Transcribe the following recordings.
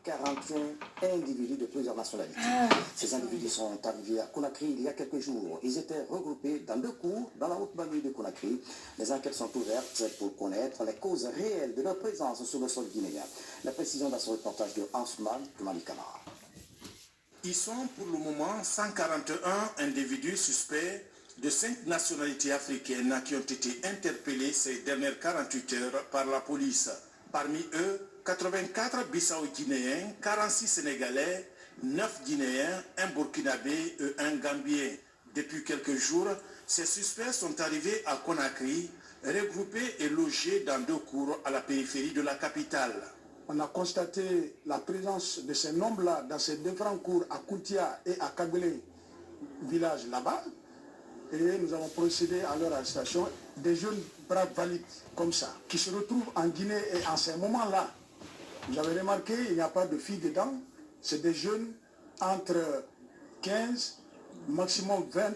141 individus de plusieurs nationalités. Ces individus sont arrivés à Conakry il y a quelques jours. Ils étaient regroupés dans 2 cours dans la haute banlieue de Conakry. Les enquêtes sont ouvertes pour connaître les causes réelles de leur présence sur le sol guinéen. La précision dans ce reportage de Ansman Malikana. Ils sont pour le moment 141 individus suspects de 5 nationalités africaines qui ont été interpellés ces dernières 48 heures par la police. Parmi eux, 84 Bissau-Guinéens, 46 Sénégalais, 9 Guinéens, un Burkinabé et un Gambien. Depuis quelques jours, ces suspects sont arrivés à Conakry, regroupés et logés dans 2 cours à la périphérie de la capitale. On a constaté la présence de ces nombres-là dans ces différents cours à Koutia et à Kagbele, village là-bas. Et nous avons procédé à leur arrestation. Des jeunes braves valides comme ça, qui se retrouvent en Guinée et en ces moments-là. Vous avez remarqué, il n'y a pas de filles dedans. C'est des jeunes entre 15, maximum 20,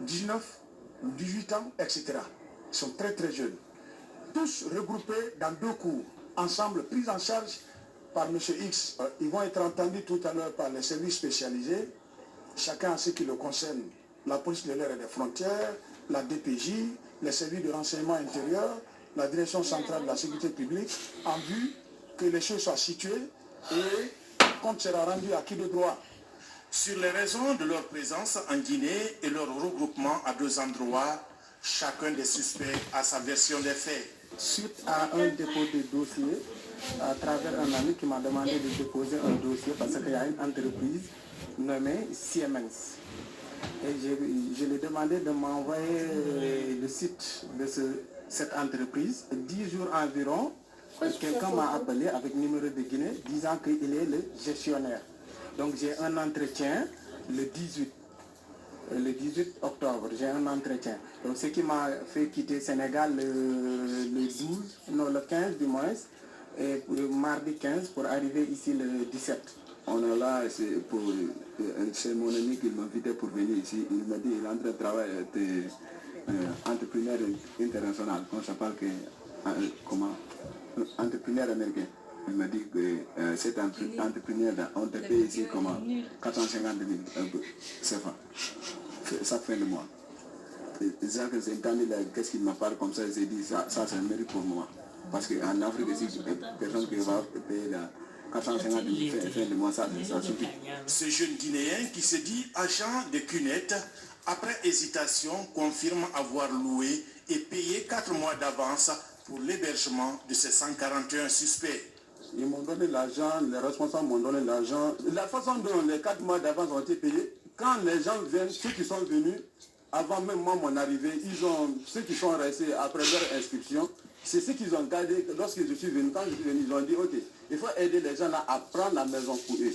19, 18 ans, etc. Ils sont très très jeunes. Tous regroupés dans 2 cours, ensemble, pris en charge par M. X. Ils vont être entendus tout à l'heure par les services spécialisés, chacun en ce qui le concerne. La police de l'air et des frontières, la DPJ, les services de renseignement intérieur, la direction centrale de la sécurité publique, en vue que les choses soient situées et compte sera rendu à qui de droit. Sur les raisons de leur présence en Guinée et leur regroupement à 2 endroits, chacun des suspects a sa version des faits. Suite à un dépôt de dossier, à travers un ami qui m'a demandé de déposer un dossier parce qu'il y a une entreprise nommée Siemens. Et je lui ai demandé de m'envoyer le site de cette entreprise. 10 jours environ, quelqu'un m'a appelé avec numéro de Guinée disant qu'il est le gestionnaire. Donc j'ai un entretien le 18 octobre, j'ai un entretien. Donc ce qui m'a fait quitter Sénégal le 15 du mois, et mardi 15 pour arriver ici le 17. On est là, c'est mon ami qui m'a invité pour venir ici. Il m'a dit qu'il est en train de travailler entrepreneur international. On s'appelle entrepreneur américain. Il m'a dit que cet entrepreneur-là, on te paye ici comment 450 000 CFA chaque fin de mois. Et ça que j'ai entendu là, qu'est-ce qu'il m'a parlé comme ça, j'ai dit ça c'est un mérite pour moi. Parce qu'en Afrique, ici, personne qui va payer la 450 000 fin de mois, ça suffit. Ce jeune Guinéen qui se dit agent de CUNET, après hésitation, confirme avoir loué et payé 4 mois d'avance pour l'hébergement de ces 141 suspects. Ils m'ont donné l'argent, les responsables m'ont donné l'argent. La façon dont les 4 mois d'avance ont été payés, quand les gens viennent, ceux qui sont venus, avant même moi mon arrivée, ceux qui sont restés après leur inscription, c'est ce qu'ils ont gardé. Lorsque je suis venu, quand je suis venu, ils ont dit, ok, il faut aider les gens là à prendre la maison pour eux. Et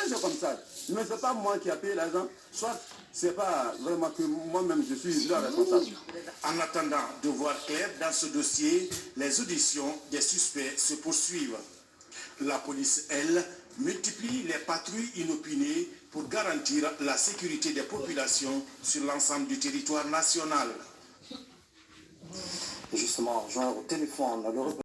c'est comme ça. Mais ce n'est pas moi qui ai payé l'argent, soit ce n'est pas vraiment que moi-même je suis leur responsable. En attendant de voir clair dans ce dossier, les auditions des suspects se poursuivent. La police, elle, multiplie les patrouilles inopinées pour garantir la sécurité des populations sur l'ensemble du territoire national. Justement, joint au téléphone,